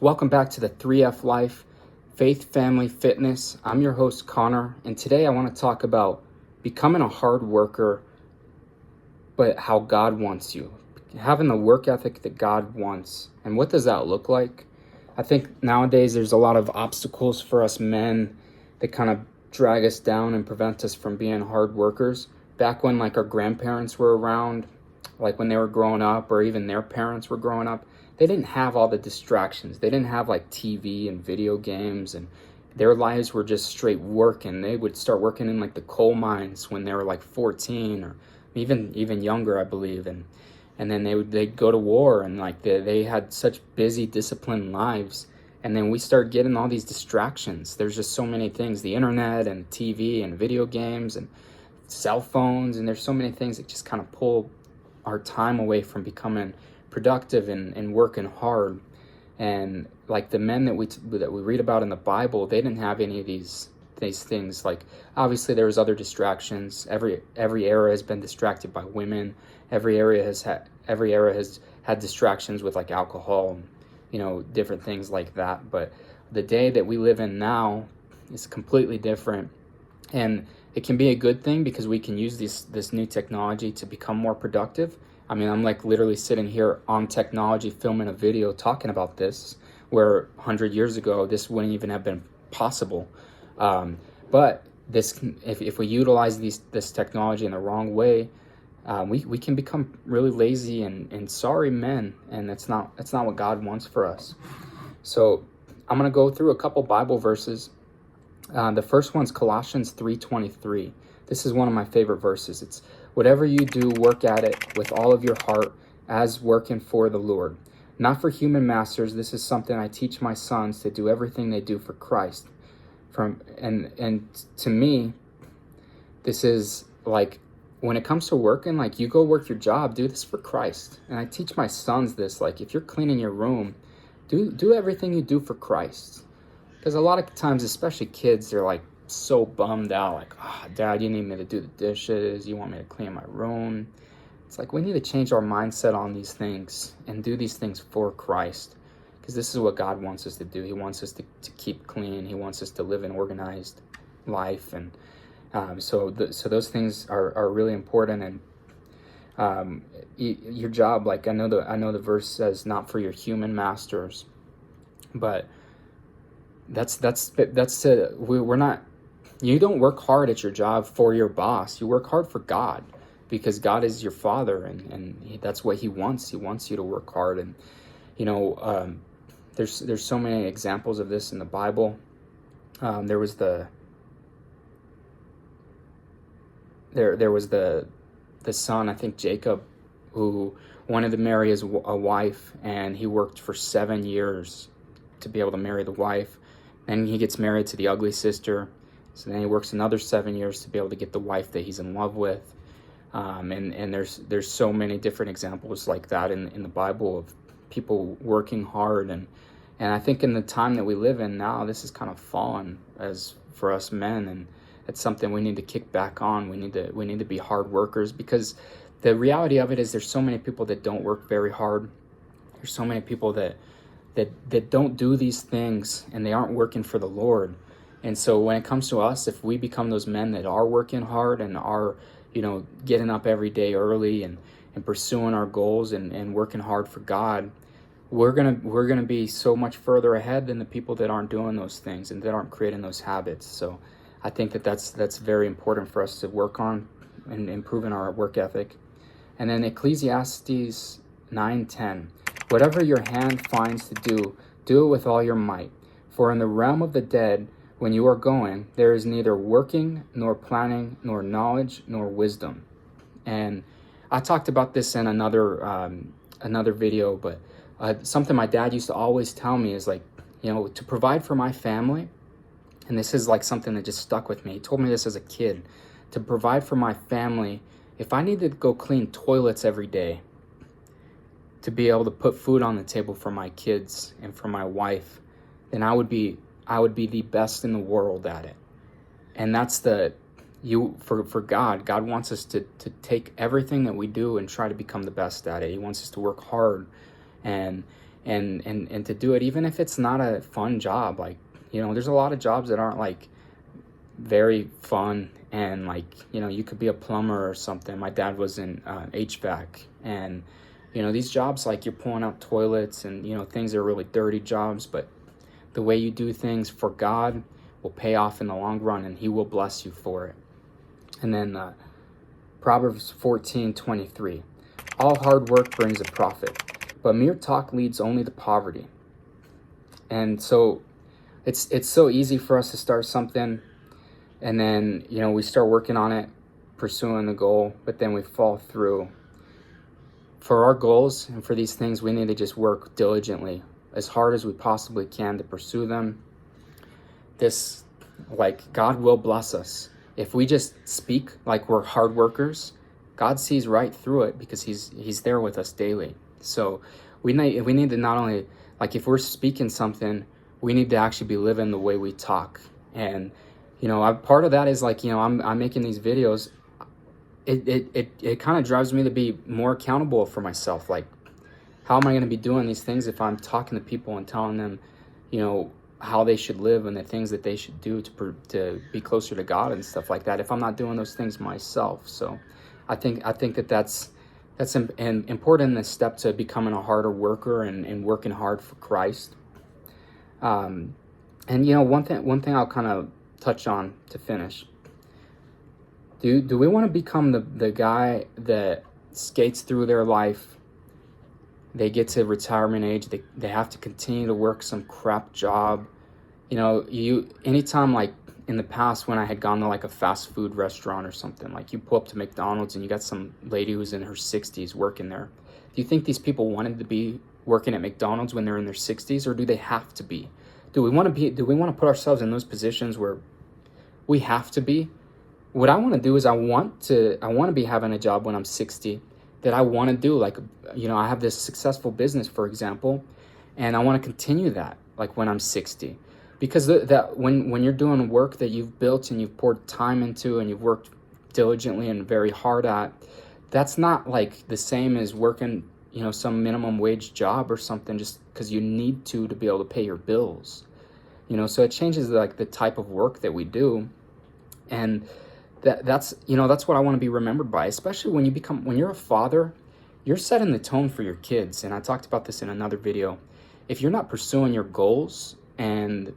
Welcome back to the 3F Life, Faith, Family, Fitness. I'm your host, Connor, and today I want to talk about becoming a hard worker, but how God wants you. Having the work ethic that God wants. And what does that look like? I think nowadays there's a lot of obstacles for us men that kind of drag us down and prevent us from being hard workers. Back when our grandparents were around, like when they were growing up, or even their parents were growing up, they didn't have all the distractions. They didn't have TV and video games, and their lives were just straight working. They would start working in the coal mines when they were 14 or even younger, I believe. And then they'd go to war, and they had such busy, disciplined lives. And then we start getting all these distractions. There's just so many things, the internet and TV and video games and cell phones, and there's so many things that just kind of pull our time away from becoming productive and working hard. And the men that we read about in the Bible, they didn't have any of these things. Obviously there was other distractions. Every era has been distracted by women. Every era has had distractions with alcohol and different things like that. But the day that we live in now is completely different, and it can be a good thing because we can use this new technology to become more productive. I mean, I'm literally sitting here on technology, filming a video talking about this, where 100 years ago, this wouldn't even have been possible. But if we utilize this technology in the wrong way, we can become really lazy and sorry men, and that's not what God wants for us. So I'm going to go through a couple Bible verses. The first one's Colossians 3:23. This is one of my favorite verses. It's, "Whatever you do, work at it with all of your heart as working for the Lord, not for human masters." This is something I teach my sons, to do everything they do for Christ. And to me, this is when it comes to working, you go work your job, do this for Christ. And I teach my sons this, if you're cleaning your room, do everything you do for Christ. Because a lot of times, especially kids, they're so bummed out, Dad, you need me to do the dishes, you want me to clean my room. It's we need to change our mindset on these things and do these things for Christ, because this is what God wants us to do. He wants us to keep clean. He wants us to live an organized life. And so those things are really important. And your job, I know the verse says, not for your human masters, but we're not. You don't work hard at your job for your boss. You work hard for God, because God is your father, and that's what he wants. He wants you to work hard. And there's so many examples of this in the Bible. There was the son, I think Jacob, who wanted to marry a wife, and he worked for 7 years to be able to marry the wife. Then he gets married to the ugly sister. So then he works another 7 years to be able to get the wife that he's in love with. And there's so many different examples like that in the Bible of people working hard. And I think in the time that we live in now, this is kind of fallen as for us men, and it's something we need to kick back on. We need to be hard workers, because the reality of it is there's so many people that don't work very hard. There's so many people that don't do these things, and they aren't working for the Lord. And so when it comes to us, if we become those men that are working hard and are, getting up every day early and pursuing our goals and working hard for God, we're gonna be so much further ahead than the people that aren't doing those things and that aren't creating those habits. So I think that's very important for us to work on and improving our work ethic. And then Ecclesiastes 9:10. "Whatever your hand finds to do, do it with all your might. For in the realm of the dead, when you are going, there is neither working, nor planning, nor knowledge, nor wisdom." And I talked about this in another video, but something my dad used to always tell me is to provide for my family. And this is something that just stuck with me. He told me this as a kid. To provide for my family, if I needed to go clean toilets every day to be able to put food on the table for my kids and for my wife, then I would be the best in the world at it. And that's for God. God wants us to take everything that we do and try to become the best at it. He wants us to work hard. And and to do it, even if it's not a fun job. Like, there's a lot of jobs that aren't like very fun, and like, you could be a plumber or something. My dad was in HVAC, and these jobs, like, you're pulling out toilets and things are really dirty jobs, but the way you do things for God will pay off in the long run, and he will bless you for it. And then Proverbs 14:23, all hard work brings a profit, but mere talk leads only to poverty. And so it's so easy for us to start something, and then we start working on it, pursuing the goal, but then we fall through. For our goals and for these things, we need to just work diligently, as hard as we possibly can, to pursue them. God will bless us if we just speak like we're hard workers. God sees right through it, because he's there with us daily. So we need to not only, like, if we're speaking something, we need to actually be living the way we talk. And part of that is, like, I'm making these videos. It kind of drives me to be more accountable for myself. Like, how am I going to be doing these things if I'm talking to people and telling them, how they should live and the things that they should do to be closer to God and stuff like that, if I'm not doing those things myself? So I think that's an important step to becoming a harder worker and working hard for Christ. And one thing I'll kind of touch on to finish. Do we want to become the guy that skates through their life? They get to retirement age, they have to continue to work some crap job. Anytime, like in the past when I had gone to like a fast food restaurant or something, like you pull up to McDonald's and you got some lady who's in her 60s working there. Do you think these people wanted to be working at McDonald's when they're in their 60s, or do they have to be? Do we want to put ourselves in those positions where we have to be? What I want to do is I want to be having a job when I'm 60 that I want to do. Like, I have this successful business, for example, and I want to continue that, like, when I'm 60. Because that when you're doing work that you've built and you've poured time into and you've worked diligently and very hard at, that's not like the same as working, some minimum wage job or something just because you need to be able to pay your bills. So it changes like the type of work that we do. And that's what I want to be remembered by, especially when you're a father. You're setting the tone for your kids. And I talked about this in another video. If you're not pursuing your goals and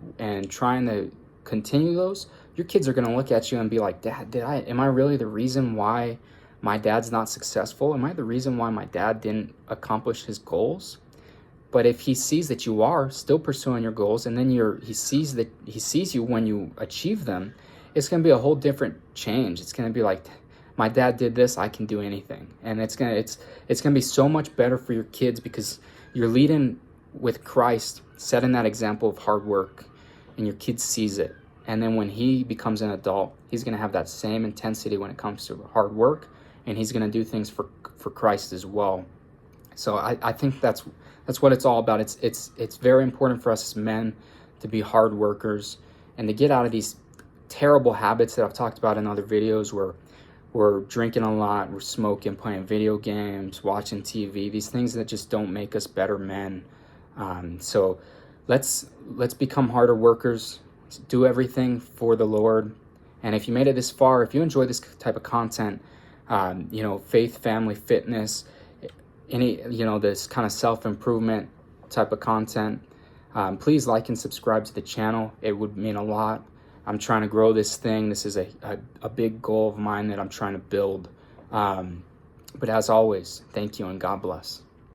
trying to continue those, your kids are going to look at you and be like, Dad, am I really the reason why my dad's not successful? Am I the reason why my dad didn't accomplish his goals? But if he sees that you are still pursuing your goals, and then he sees you when you achieve them, it's going to be a whole different change. It's going to be like, my dad did this, I can do anything. And it's going to be so much better for your kids, because you're leading with Christ, setting that example of hard work, and your kid sees it. And then when he becomes an adult, he's going to have that same intensity when it comes to hard work, and he's going to do things for Christ as well. So I think that's what it's all about. It's very important for us as men to be hard workers and to get out of these terrible habits that I've talked about in other videos, where we're drinking a lot, we're smoking, playing video games, watching TV, these things that just don't make us better men. So let's become harder workers, do everything for the Lord. And if you made it this far, if you enjoy this type of content, faith, family, fitness, this kind of self-improvement type of content, please like and subscribe to the channel. It would mean a lot. I'm trying to grow this thing. This is a big goal of mine that I'm trying to build. But as always, thank you and God bless.